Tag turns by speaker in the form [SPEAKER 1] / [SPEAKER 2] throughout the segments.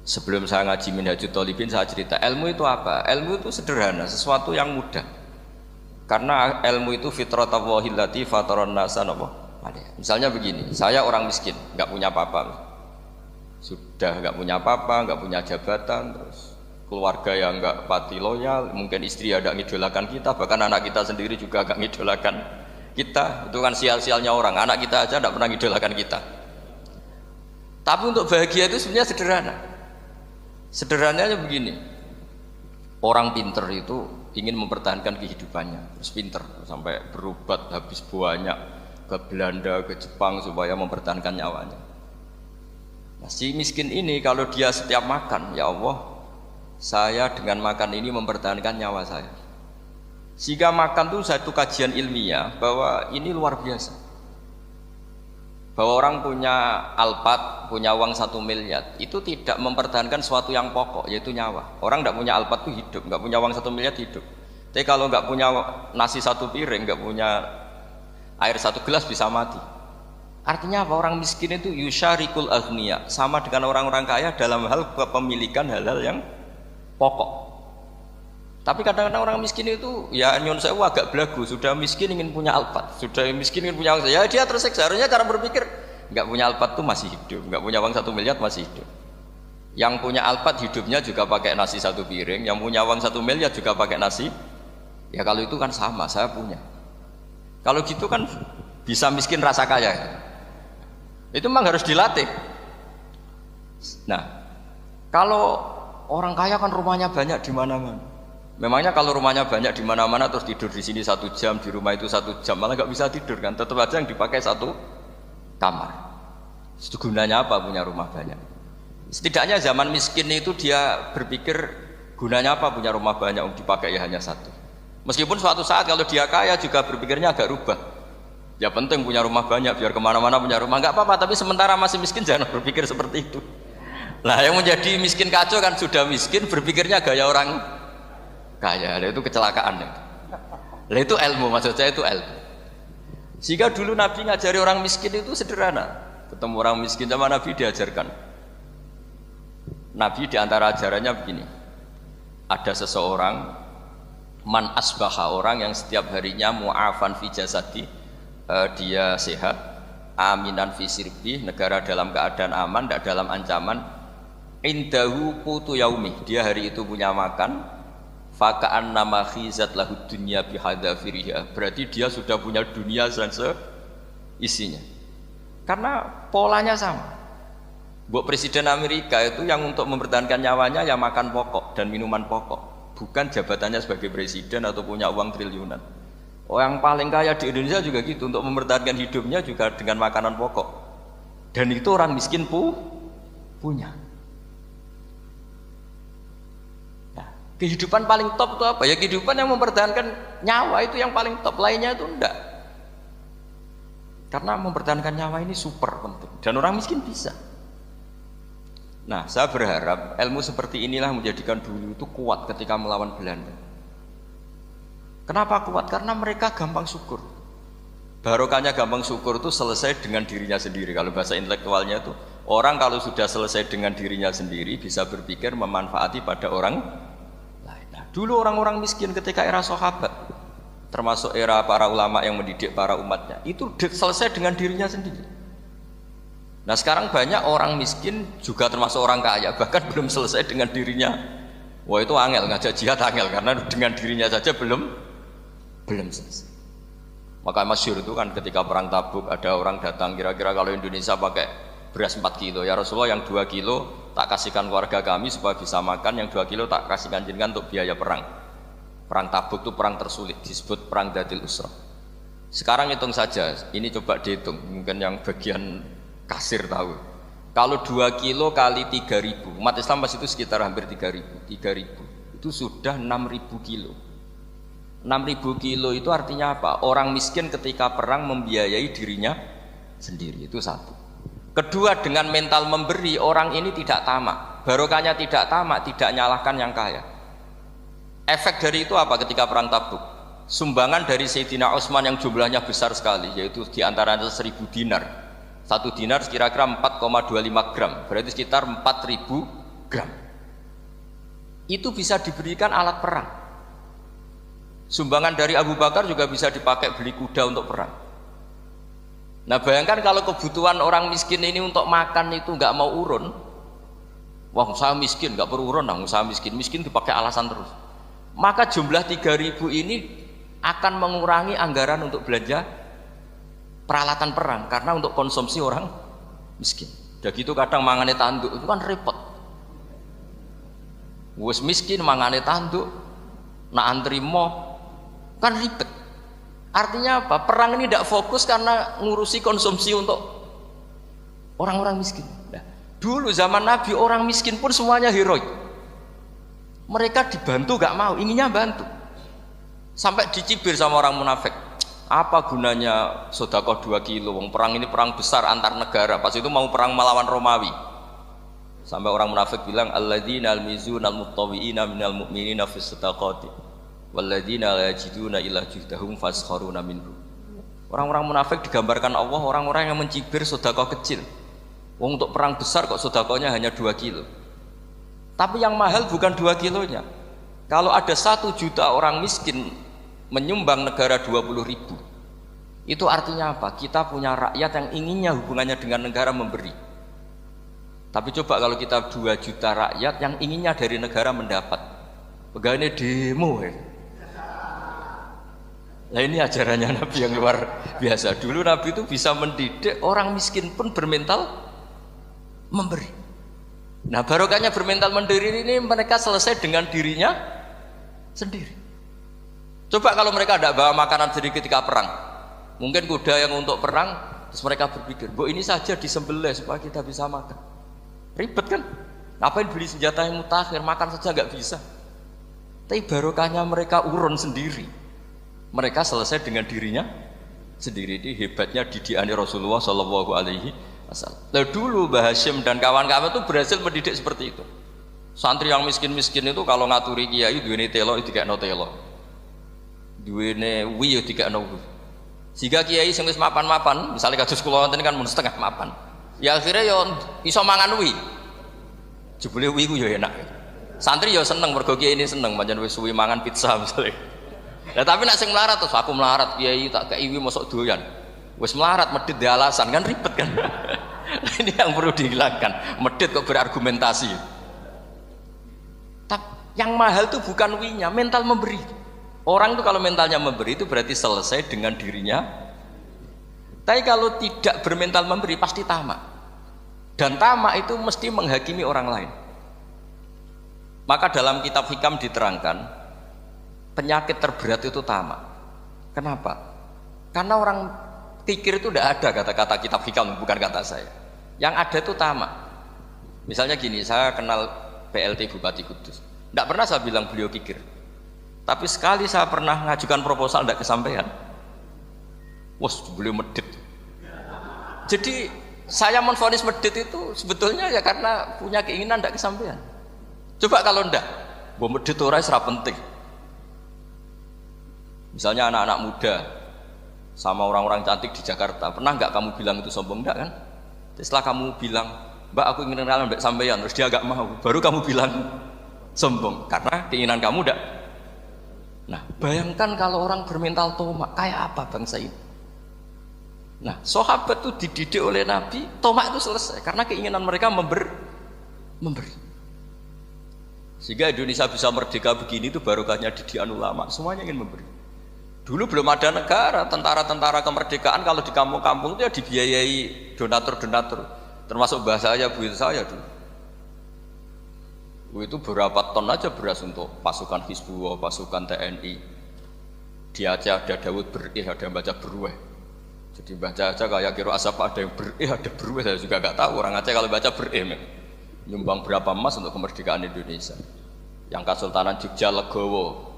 [SPEAKER 1] Sebelum saya ngaji Minhajut Thalibin saya cerita ilmu itu apa? Ilmu itu sederhana, sesuatu yang mudah. Karena ilmu itu fitratallahi allati fataran nasa napa? Misalnya begini, saya orang miskin, nggak punya apa-apa. Sudah nggak punya apa-apa, nggak punya jabatan, terus keluarga yang nggak pati loyal, mungkin istri ada ngidolakan kita, bahkan anak kita sendiri juga nggak ngidolakan kita. Itu kan sial-sialnya orang, anak kita aja nggak pernah ngidolakan kita. Tapi untuk bahagia itu sebenarnya sederhana. Sederhananya begini, orang pinter itu ingin mempertahankan kehidupannya, terus pinter sampai berobat habis banyak ke Belanda, ke Jepang supaya mempertahankan nyawanya. Nah, si miskin ini kalau dia setiap makan, ya Allah, saya dengan makan ini mempertahankan nyawa saya. Sehingga makan itu satu kajian ilmiah bahwa ini luar biasa. Bahwa orang punya Alphard, punya uang 1 miliar, itu tidak mempertahankan sesuatu yang pokok, yaitu nyawa. Orang tidak punya Alphard itu hidup, nggak punya uang 1 miliar hidup. Tapi kalau nggak punya nasi 1 piring, nggak punya air 1 gelas bisa mati. Artinya apa? Orang miskin itu yusyarikul aghniya, sama dengan orang-orang kaya dalam hal kepemilikan hal-hal yang pokok. Tapi kadang-kadang orang miskin itu ya nyon sewu agak belagu, sudah miskin ingin punya Alphard, sudah miskin ingin punya uang, ya dia tersiksa. Harusnya cara berpikir nggak punya Alphard itu masih hidup, nggak punya uang 1 miliar masih hidup. Yang punya Alphard hidupnya juga pakai nasi 1 piring, yang punya uang 1 miliar juga pakai nasi. Ya kalau itu kan sama, saya punya. Kalau gitu kan bisa miskin rasa kaya. Itu memang harus dilatih. Nah, kalau orang kaya kan rumahnya banyak di mana-mana. Memangnya kalau rumahnya banyak di mana-mana terus tidur di sini 1 jam, di rumah itu 1 jam, malah nggak bisa tidur kan? Tetap aja yang dipakai 1 kamar. Itu gunanya apa punya rumah banyak? Setidaknya zaman miskin itu dia berpikir gunanya apa punya rumah banyak dipakai ya hanya 1. Meskipun suatu saat kalau dia kaya juga berpikirnya agak rubah. Ya penting punya rumah banyak biar kemana-mana punya rumah, nggak apa-apa. Tapi sementara masih miskin jangan berpikir seperti itu. Nah yang menjadi miskin kacau kan sudah miskin berpikirnya gaya orang kaya, itu kecelakaan ya. Lah itu ilmu, maksud saya itu ilmu. Sehingga dulu Nabi ngajari orang miskin itu sederhana. Ketemu orang miskin sama Nabi diajarkan. Nabi diantara ajarannya begini. Ada seseorang man asbaha, orang yang setiap harinya mu'afan fi jasadi, dia sehat, aminan fi sirbi, negara dalam keadaan aman, tidak dalam ancaman. Indahu qutu yaumi, dia hari itu punya makan. Faka'an nama khizat lahu dunya bihadzafiriha, berarti dia sudah punya dunia dan seisinya. Karena polanya sama. Buat Presiden Amerika itu yang untuk mempertahankan nyawanya ya makan pokok dan minuman pokok, bukan jabatannya sebagai presiden atau punya uang triliunan. Yang paling kaya di Indonesia juga gitu, untuk mempertahankan hidupnya juga dengan makanan pokok. Dan itu orang miskin punya. Kehidupan paling top itu apa? Ya kehidupan yang mempertahankan nyawa itu yang paling top, lainnya itu enggak. Karena mempertahankan nyawa ini super penting dan orang miskin bisa. Nah, saya berharap ilmu seperti inilah menjadikan dulu itu kuat ketika melawan Belanda. Kenapa kuat? Karena mereka gampang syukur. Barokahnya gampang syukur itu selesai dengan dirinya sendiri. Kalau bahasa intelektualnya itu orang kalau sudah selesai dengan dirinya sendiri bisa berpikir memanfaati pada orang. Dulu orang-orang miskin ketika era sahabat, termasuk era para ulama yang mendidik para umatnya, itu selesai dengan dirinya sendiri. Nah sekarang banyak orang miskin juga termasuk orang kaya, bahkan belum selesai dengan dirinya. Wah itu angel, ngajak jihad angel, karena dengan dirinya saja belum selesai. Maka masyhur itu kan ketika perang Tabuk ada orang datang, kira-kira kalau Indonesia pakai beras 4 kilo, ya Rasulullah yang 2 kilo tak kasihkan keluarga kami supaya bisa makan, yang 2 kilo tak kasihkan jenengan untuk biaya perang. Perang Tabuk itu perang tersulit, disebut perang Dhatil Usra. Sekarang hitung saja, ini coba dihitung, mungkin yang bagian kasir tahu. Kalau 2 kilo kali 3.000, umat Islam pas itu sekitar hampir 3.000, itu sudah 6.000 kilo. 6.000 kilo itu artinya apa? Orang miskin ketika perang membiayai dirinya sendiri, itu satu. Kedua, dengan mental memberi, orang ini tidak tamak. Barokahnya tidak tamak, tidak nyalahkan yang kaya. Efek dari itu apa ketika perang Tabuk? Sumbangan dari Sayyidina Utsman yang jumlahnya besar sekali, yaitu diantaranya 1.000 dinar. 1 dinar kira-kira 4,25 gram, berarti sekitar 4.000 gram. Itu bisa diberikan alat perang. Sumbangan dari Abu Bakar juga bisa dipakai beli kuda untuk perang. Nah bayangkan kalau kebutuhan orang miskin ini untuk makan itu nggak mau urun, wah saya miskin nggak perlu urun, saya miskin dipakai alasan terus. Maka jumlah 3.000 ini akan mengurangi anggaran untuk belanja peralatan perang karena untuk konsumsi orang miskin. Udah gitu kadang mangane tanduk itu kan repot. Wes miskin mangane tanduk, nak antri mo kan ribet. Artinya apa? Perang ini tidak fokus karena ngurusi konsumsi untuk orang-orang miskin. Nah, dulu zaman Nabi orang miskin pun semuanya heroik. Mereka dibantu gak mau, inginnya bantu. Sampai dicibir sama orang munafik. Apa gunanya sedekah 2 kilo? Wong perang ini perang besar antar negara. Pas itu mau perang melawan Romawi. Sampai orang munafik bilang alladzina almizuna almuttawiina minal mu'minina fis sadaqati walladzina la yajiduna illa juhdahum faskharuna minhu. Orang-orang munafik digambarkan Allah orang-orang yang mencibir sedekah kecil. Wong untuk perang besar kok sedekahnya hanya 2 kilo. Tapi yang mahal bukan 2 kilonya. Kalau ada 1 juta orang miskin menyumbang negara 20.000, itu artinya apa? Kita punya rakyat yang inginnya hubungannya dengan negara memberi. Tapi coba kalau kita 2 juta rakyat yang inginnya dari negara mendapat, pegawainya demo ya. Nah ini ajarannya Nabi yang luar biasa. Dulu Nabi itu bisa mendidik orang miskin pun bermental memberi. Nah barokahnya bermental mandiri ini mereka selesai dengan dirinya sendiri. Coba kalau mereka tidak bawa makanan sendiri ketika perang, mungkin kuda yang untuk perang, terus mereka berpikir, bu ini saja disembelih supaya kita bisa makan. Ribet kan? Ngapain beli senjata yang mutakhir, makan saja nggak bisa. Tapi barokahnya mereka urun sendiri. Mereka selesai dengan dirinya sendiri. Ini hebatnya didikan Rasulullah Shallallahu Alaihi Wasallam. Lalu dulu Mbah Hashim dan kawan-kawan itu berhasil mendidik seperti itu. Santri yang miskin-miskin itu kalau ngaturi kiai duwene telo itu dikekno telo, duwene wi yo dikekno wi. Sehingga kiai sing wis mapan-mapan, misalnya kados kula wonten kan mun setengah mapan. Ya akhirnya yo iso mangan wi. Jebule wi ku yo enak. Santri yo seneng mergo kiai ini seneng pancen wis suwi mangan pizza misalnya. Nah tapi nak sing melarat terus aku melarat kiai tak kei wi mosok doyan. Wis melarat medhit di alasan kan ribet kan. Ini yang perlu dihilangkan. Medhit kok berargumentasi. Tapi yang mahal itu bukan winya, mental memberi. Orang itu kalau mentalnya memberi itu berarti selesai dengan dirinya. Tapi kalau tidak bermental memberi pasti tamak. Dan tamak itu mesti menghakimi orang lain. Maka dalam kitab Hikam diterangkan penyakit terberat itu tamak. Kenapa? Karena orang pikir itu tidak ada kata-kata kitab Hikam, bukan kata saya. Yang ada itu tamak. Misalnya gini, saya kenal PLT Bupati Kudus. Tidak pernah saya bilang beliau kikir. Tapi sekali saya pernah ngajukan proposal tidak kesampaian. Wah, beliau medit. Jadi saya menvonis medit itu sebetulnya ya karena punya keinginan tidak kesampaian. Coba kalau tidak, bahwa medit orang serap penting. Misalnya anak-anak muda sama orang-orang cantik di Jakarta, pernah nggak kamu bilang itu sombong? Enggak kan? Setelah kamu bilang, Mbak aku ingin kenalan Mbak sampeyan, terus dia agak mau, baru kamu bilang sombong karena keinginan kamu enggak. Nah bayangkan kalau orang bermental tomak kayak apa bangsa ini. Nah sahabat itu dididik oleh Nabi, tomak itu selesai karena keinginan mereka memberi. Sehingga Indonesia bisa merdeka begini itu barokahnya didikan ulama, semuanya ingin memberi. Dulu belum ada negara, tentara-tentara kemerdekaan kalau di kampung-kampung itu ya dibiayai donatur-donatur, termasuk mbah saya, buyut saya dulu. Itu berapa ton aja beras untuk pasukan Hizbullah, pasukan TNI. Di Aceh ada Daud berih, ada yang baca berueh. Jadi baca aja kayak kira asap ada yang berih, ada berueh, saya juga nggak tahu orang Aceh kalau baca berih. Nyumbang berapa emas untuk kemerdekaan Indonesia. Yang Kesultanan Jogja Legowo,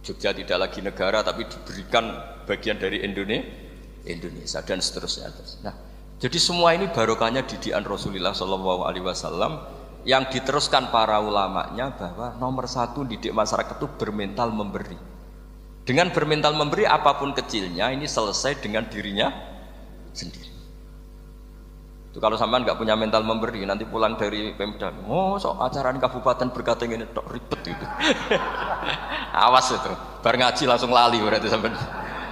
[SPEAKER 1] Jogja tidak lagi negara tapi diberikan bagian dari Indonesia dan seterusnya. Nah, jadi semua ini barokahnya didikan Rasulullah SAW yang diteruskan para ulamanya bahwa nomor 1 didik masyarakat itu bermental memberi. Dengan bermental memberi apapun kecilnya ini selesai dengan dirinya sendiri. Itu kalau sampean nggak punya mental memberi, nanti pulang dari Pemda, oh sok acara di kabupaten berkata ini tok ribet gitu. Awas itu, bar ngaji langsung lali berarti sampean.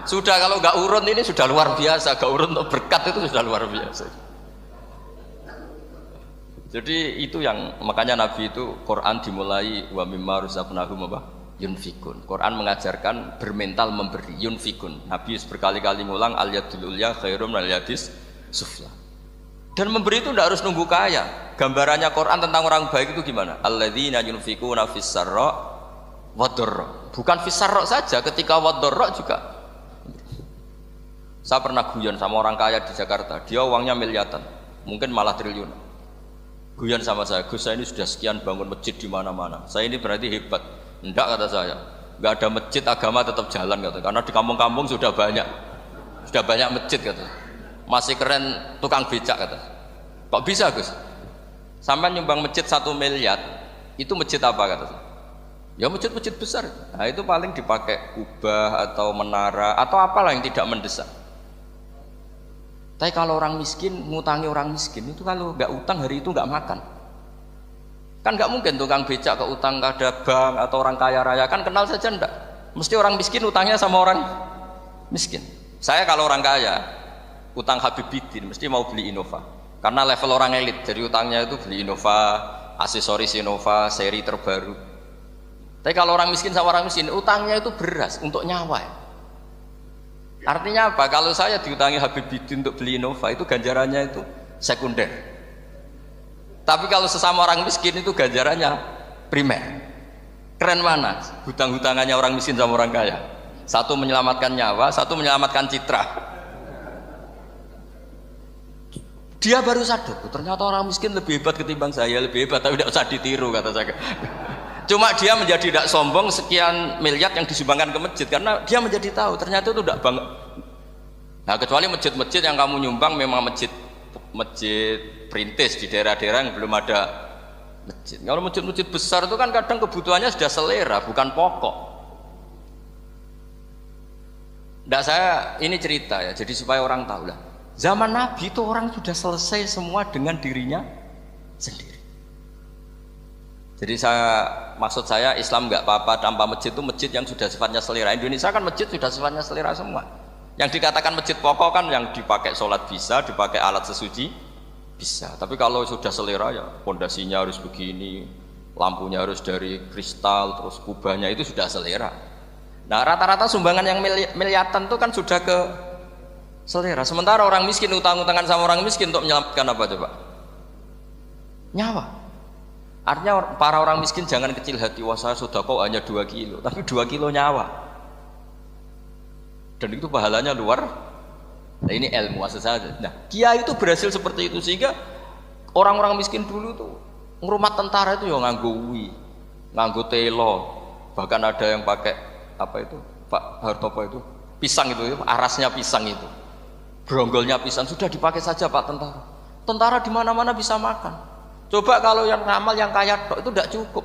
[SPEAKER 1] Sudah kalau nggak urun ini sudah luar biasa, nggak urun untuk berkat itu sudah luar biasa. Jadi itu yang makanya Nabi itu Quran dimulai wa mimma razaqnahum yunfikun. Quran mengajarkan bermental memberi yunfikun. Nabi berkali-kali ngulang al yadul ulya khairum al yadis sufla. Dan memberi itu tidak harus nunggu kaya. Gambarannya Quran tentang orang baik itu gimana? Alladzina yunfikuna fis sarra wad dharra. Bukan fis sarra saja, ketika wad dharra juga. Saya pernah guyon sama orang kaya di Jakarta. Dia uangnya miliaran, mungkin malah triliun. Guyon sama saya, Gus saya ini sudah sekian bangun masjid di mana-mana. Saya ini berarti hebat. Enggak kata saya. Enggak ada masjid agama tetap jalan kata. Karena di kampung-kampung sudah banyak masjid kata. Masih keren tukang becak kata. Kok bisa Gus? Sampai nyumbang masjid 1 miliar, itu masjid apa kata? Ya masjid-masjid besar. Nah itu paling dipakai kubah atau menara atau apalah yang tidak mendesak. Tapi kalau orang miskin, ngutangi orang miskin itu kalau nggak utang hari itu nggak makan. Kan nggak mungkin tukang becak ke utang ada bank atau orang kaya raya kan kenal saja ndak. Mesti orang miskin utangnya sama orang miskin. Saya kalau orang kaya utang Habibidin mesti mau beli Innova karena level orang elit, jadi utangnya itu beli Innova, aksesoris Innova, seri terbaru. Tapi kalau orang miskin sama orang miskin utangnya itu beras untuk nyawa. Artinya apa? Kalau saya diutangi Habibidin untuk beli Innova itu ganjarannya itu sekunder. Tapi kalau sesama orang miskin itu ganjarannya primer. Keren mana? Hutang-hutangannya orang miskin sama orang kaya. Satu menyelamatkan nyawa, satu menyelamatkan citra. Dia baru sadar, ternyata orang miskin lebih hebat ketimbang saya, lebih hebat, tapi tidak usah ditiru kata saya. Cuma dia menjadi tidak sombong sekian miliar yang disumbangkan ke masjid karena dia menjadi tahu ternyata itu tidak banget. Nah kecuali masjid-masjid yang kamu nyumbang memang masjid perintis di daerah-daerah yang belum ada masjid. Kalau masjid-masjid besar itu kan kadang kebutuhannya sudah selera, bukan pokok. Tidak saya ini cerita ya, jadi supaya orang tahu lah. Zaman Nabi itu orang sudah selesai semua dengan dirinya sendiri. Jadi maksud saya Islam nggak apa-apa tanpa masjid itu masjid yang sudah sifatnya selera. Indonesia kan masjid sudah sifatnya selera semua. Yang dikatakan masjid pokok kan yang dipakai sholat bisa, dipakai alat sesuci bisa. Tapi kalau sudah selera ya pondasinya harus begini, lampunya harus dari kristal, terus kubahnya itu sudah selera. Nah rata-rata sumbangan yang miliatan itu kan sudah ke selera. Sementara orang miskin utang-utangan sama orang miskin untuk menyelamatkan apa coba? Nyawa. Artinya para orang miskin jangan kecil hati, wah saya sedekah hanya 2 kilo, tapi 2 kilo nyawa. Dan itu pahalanya luar. Nah ini ilmu asal saja. Nah dia itu berhasil seperti itu sehingga orang-orang miskin dulu tuh ngrumat tentara itu ya nganggo wi, nganggo telo, bahkan ada yang pakai apa itu Pak Hartopo itu pisang itu arasnya pisang itu. Bronggolnya pisang sudah dipakai saja Pak tentara. Tentara di mana-mana bisa makan. Coba kalau yang ngamal yang kaya tok itu tidak cukup.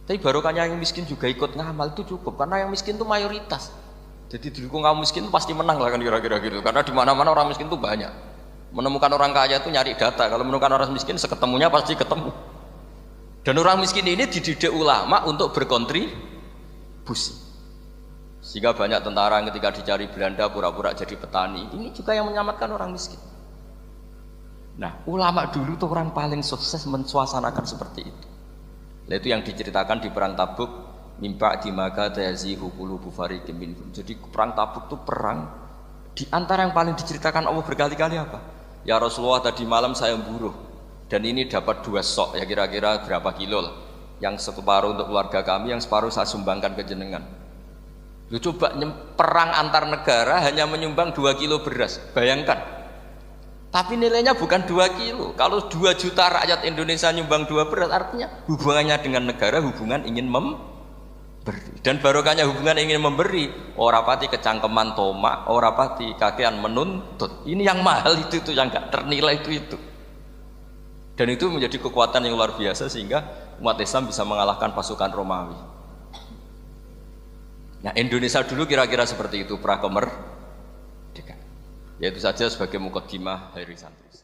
[SPEAKER 1] Tapi barokahnya yang miskin juga ikut ngamal itu cukup karena yang miskin itu mayoritas. Jadi didukung kaum miskin itu pasti menang lah kan kira-kira gitu. Karena di mana-mana orang miskin itu banyak. Menemukan orang kaya itu nyari data. Kalau menemukan orang miskin seketemunya pasti ketemu. Dan orang miskin ini dididik ulama untuk berkontribusi. Sehingga banyak tentara yang ketika dicari Belanda pura-pura jadi petani. Ini juga yang menyelamatkan orang miskin. Nah, ulama dulu tuh orang paling sukses mensuasanakan seperti itu. Nah, itu yang diceritakan di perang Tabuk, mimpa di maka tayazihu qulubu fariqin minhum. Jadi perang Tabuk itu perang di antara yang paling diceritakan Allah berkali-kali apa? Ya Rasulullah tadi malam saya buruh dan ini dapat 2 sok ya kira-kira berapa kilo lah. Yang separuh untuk keluarga kami, yang separuh saya sumbangkan ke jenengan. Lu coba perang antar negara hanya menyumbang 2 kilo beras, bayangkan. Tapi nilainya bukan 2 kilo. Kalau 2 juta rakyat Indonesia nyumbang 2 beras, artinya hubungannya dengan negara hubungan ingin memberi. Dan barokahnya hubungan ingin memberi, ora pati kecangkeman tomak, ora pati kakean menuntut. Ini yang mahal itu yang gak ternilai itu. Dan itu menjadi kekuatan yang luar biasa sehingga umat Islam bisa mengalahkan pasukan Romawi. Nah Indonesia dulu kira-kira seperti itu prakemerdekaan. Yaitu saja sebagai mukaddimah dari santri.